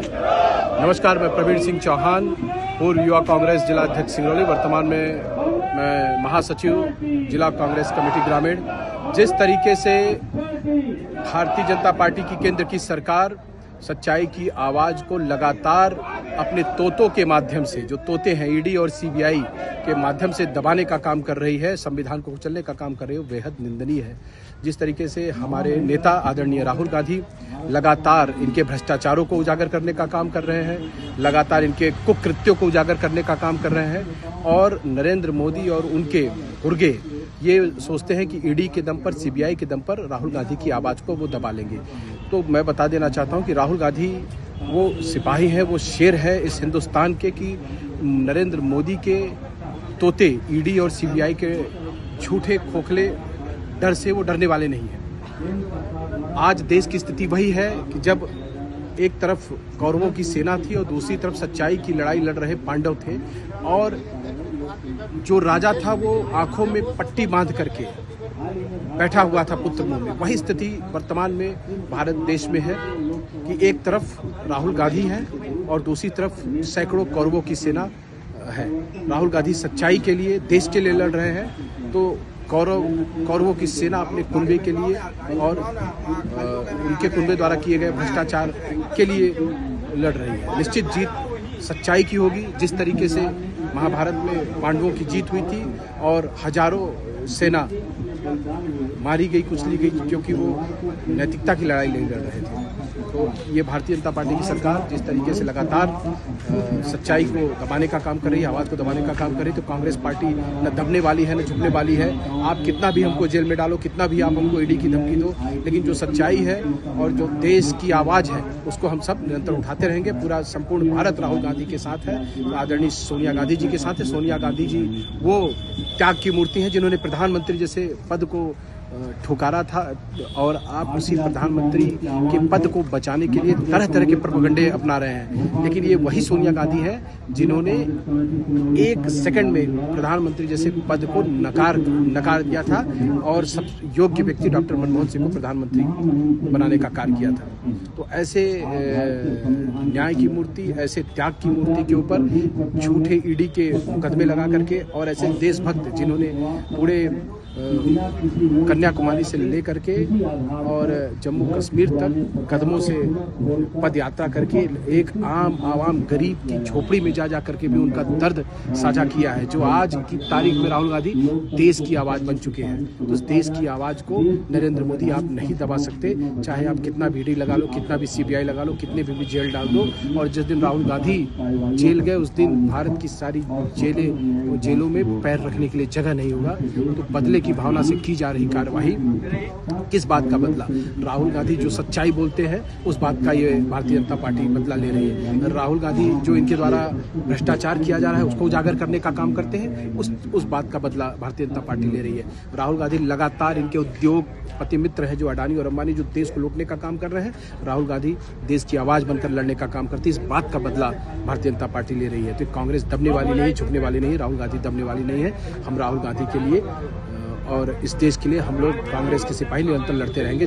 नमस्कार, मैं प्रवीण सिंह चौहान, पूर्व युवा कांग्रेस जिला अध्यक्ष सिंगरौली। वर्तमान में मैं महासचिव जिला कांग्रेस कमेटी ग्रामीण। जिस तरीके से भारतीय जनता पार्टी की केंद्र की सरकार सच्चाई की आवाज़ को लगातार अपने तोतों के माध्यम से, जो तोते हैं ईडी और सीबीआई के माध्यम से दबाने का काम कर रही है, संविधान को कुचलने का काम कर रही है, वो बेहद निंदनीय है। जिस तरीके से हमारे नेता आदरणीय राहुल गांधी लगातार इनके भ्रष्टाचारों को उजागर करने का काम कर रहे हैं, लगातार इनके कुकृत्यों को उजागर करने का काम कर रहे हैं, और नरेंद्र मोदी और उनके गुर्गे ये सोचते हैं कि ईडी के दम पर, सीबीआई के दम पर राहुल गांधी की आवाज़ को वो दबा लेंगे। तो मैं बता देना चाहता हूं कि राहुल गांधी वो सिपाही हैं, वो शेर है इस हिंदुस्तान के, कि नरेंद्र मोदी के तोते ईडी और सीबीआई के झूठे खोखले डर से वो डरने वाले नहीं हैं। आज देश की स्थिति वही है कि जब एक तरफ कौरवों की सेना थी और दूसरी तरफ सच्चाई की लड़ाई लड़ रहे पांडव थे, और जो राजा था वो आंखों में पट्टी बांध करके बैठा हुआ था पुत्र मुंह में। वही स्थिति वर्तमान में भारत देश में है कि एक तरफ राहुल गांधी है और दूसरी तरफ सैकड़ों कौरवों की सेना है। राहुल गांधी सच्चाई के लिए, देश के लिए लड़ रहे हैं, तो कौरवों की सेना अपने कुनबे के लिए और उनके कुनबे द्वारा किए गए भ्रष्टाचार के लिए लड़ रही है। निश्चित जीत सच्चाई की होगी। जिस तरीके से महाभारत में पांडवों की जीत हुई थी और हजारों सेना मारी गई, कुचली गई, क्योंकि वो नैतिकता की लड़ाई नहीं लड़ रहे थे। तो ये भारतीय जनता पार्टी की सरकार जिस तरीके से लगातार सच्चाई को दबाने का काम कर रही है, आवाज़ को दबाने का काम कर रही है, तो कांग्रेस पार्टी न दबने वाली है न झुकने वाली है। आप कितना भी हमको जेल में डालो, कितना भी आप हमको ईडी की धमकी दो, लेकिन जो सच्चाई है और जो देश की आवाज़ है उसको हम सब निरंतर उठाते रहेंगे। पूरा संपूर्ण भारत राहुल गांधी के साथ है, आदरणीय सोनिया गांधी जी के साथ है। सोनिया गांधी जी वो त्याग की मूर्ति हैं जिन्होंने प्रधानमंत्री जैसे पद को ठुकारा था, और आप उसी प्रधानमंत्री के पद को बचाने के लिए तरह तरह के प्रोपेगेंडे अपना रहे हैं। लेकिन ये वही सोनिया गांधी हैं जिन्होंने एक सेकंड में प्रधानमंत्री जैसे पद को नकार दिया था और सब योग्य व्यक्ति डॉक्टर मनमोहन सिंह को प्रधानमंत्री बनाने का कार्य किया था। तो ऐसे न्याय की मूर्ति, ऐसे त्याग की मूर्ति के ऊपर झूठे ईडी के मुकदमे लगा करके, और ऐसे देशभक्त जिन्होंने पूरे कन्याकुमारी से लेकर के और जम्मू कश्मीर तक कदमों से पद यात्रा करके एक आवाम गरीब की झोपड़ी में जा करके भी उनका दर्द साझा किया है, जो आज की तारीख में राहुल गांधी देश की आवाज़ बन चुके हैं। तो इस देश की आवाज़ को नरेंद्र मोदी आप नहीं दबा सकते, चाहे आप कितना भी ईडी लगा लो, कितना भी सीबीआई लगा लो, कितने भी जेल डाल दो। और जिस दिन राहुल गांधी जेल गए उस दिन भारत की सारी जेलों में पैर रखने के लिए जगह नहीं होगा। तो बदले की भावना से की जा रही कार्यवाही, किस बात का बदला? राहुल गांधी जो सच्चाई बोलते हैं उस बात का ये भारतीय जनता पार्टी बदला ले रही है। राहुल गांधी जो इनके द्वारा भ्रष्टाचार किया जा रहा है उसको उजागर करने का काम करते हैं, उस बात का बदला भारतीय जनता पार्टी ले रही है। राहुल गांधी लगातार इनके उद्योगपति मित्र है जो अडानी और अंबानी, जो देश को लूटने का काम कर रहे हैं, राहुल गांधी देश की आवाज़ बनकर लड़ने का काम करती है। इस बात का बदला भारतीय जनता पार्टी ले रही है। तो कांग्रेस दबने वाली नहीं, झुकने वाली नहीं, राहुल गांधी दबने वाली नहीं है। हम राहुल गांधी के लिए और इस देश के लिए हम लोग कांग्रेस के सिपाही निरंतर लड़ते रहेंगे।